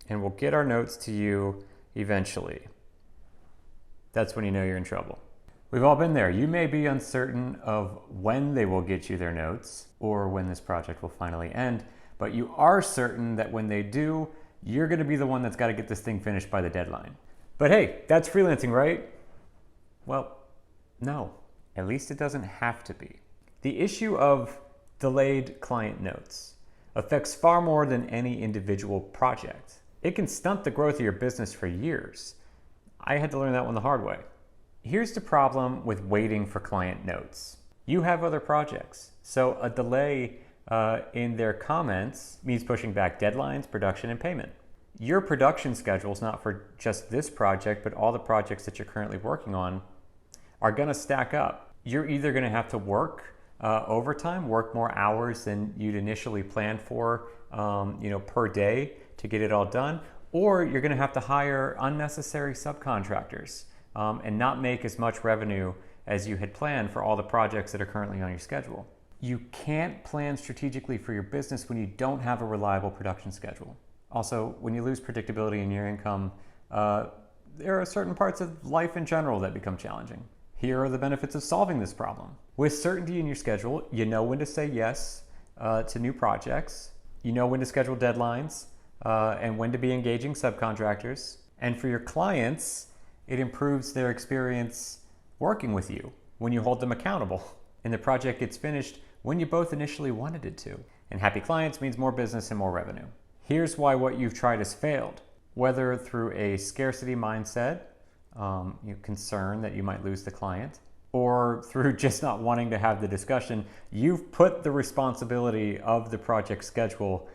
and we'll get our notes to you eventually. That's when you know you're in trouble. We've all been there. You may be uncertain of when they will get you their notes or when this project will finally end, but you are certain that when they do, you're going to be the one that's got to get this thing finished by the deadline. But hey, that's freelancing, right? Well, no, at least it doesn't have to be. The issue of delayed client notes affects far more than any individual project. It can stunt the growth of your business for years. I had to learn that one the hard way. Here's the problem with waiting for client notes. You have other projects, so a delay in their comments means pushing back deadlines, production, and payment. Your production schedule is not for just this project, but all the projects that you're currently working on are going to stack up. You're either going to have to work overtime, work more hours than you'd initially planned for, per day to get it all done, or you're going to have to hire unnecessary subcontractors and not make as much revenue as you had planned for all the projects that are currently on your schedule. You can't plan strategically for your business when you don't have a reliable production schedule. Also, when you lose predictability in your income, there are certain parts of life in general that become challenging. Here are the benefits of solving this problem. With certainty in your schedule, you know when to say yes to new projects, you know when to schedule deadlines, and when to be engaging subcontractors. And for your clients, it improves their experience working with you when you hold them accountable and the project gets finished when you both initially wanted it to. And happy clients means more business and more revenue. Here's why what you've tried has failed. Whether through a scarcity mindset, concern that you might lose the client, or through just not wanting to have the discussion, you've put the responsibility of the project schedule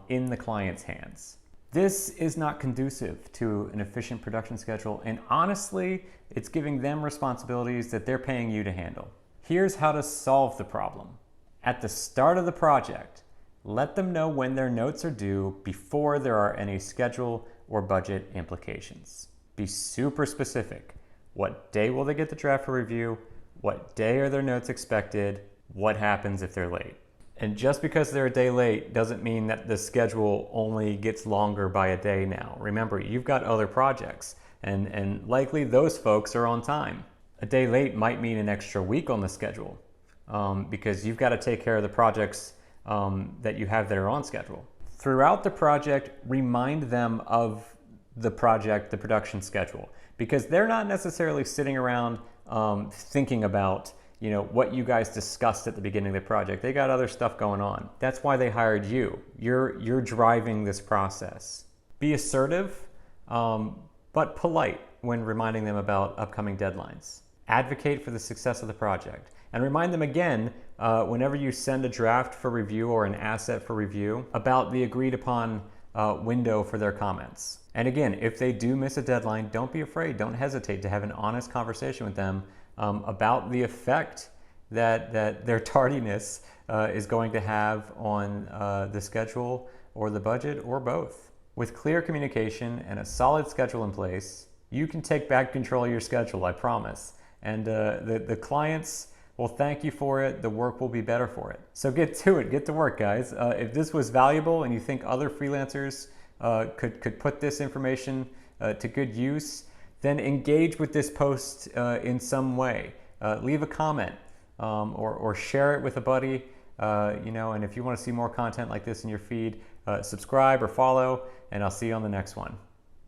in the client's hands. This is not conducive to an efficient production schedule, and honestly, it's giving them responsibilities that they're paying you to handle. Here's how to solve the problem. At the start of the project, let them know when their notes are due before there are any schedule or budget implications. Be super specific. What day will they get the draft for review? What day are their notes expected? What happens if they're late? And just because they're a day late doesn't mean that the schedule only gets longer by a day now. Remember, you've got other projects, and likely those folks are on time. A day late might mean an extra week on the schedule because you've got to take care of the projects that you have that are on schedule. Throughout the project, remind them of the project, the production schedule, because they're not necessarily sitting around thinking about what you guys discussed at the beginning of the project. They got other stuff going on. That's why they hired you. You're driving this process. Be assertive, but polite when reminding them about upcoming deadlines. Advocate for the success of the project. And remind them again, whenever you send a draft for review or an asset for review, about the agreed upon window for their comments. And again, if they do miss a deadline, don't be afraid. Don't hesitate to have an honest conversation with them about the effect that their tardiness is going to have on the schedule or the budget or both. With clear communication and a solid schedule in place, you can take back control of your schedule, I promise. And the clients will thank you for it. The work will be better for it. So get to it, get to work, guys. If this was valuable and you think other freelancers could put this information to good use, then engage with this post in some way. Leave a comment or share it with a buddy. And if you want to see more content like this in your feed, subscribe or follow, and I'll see you on the next one.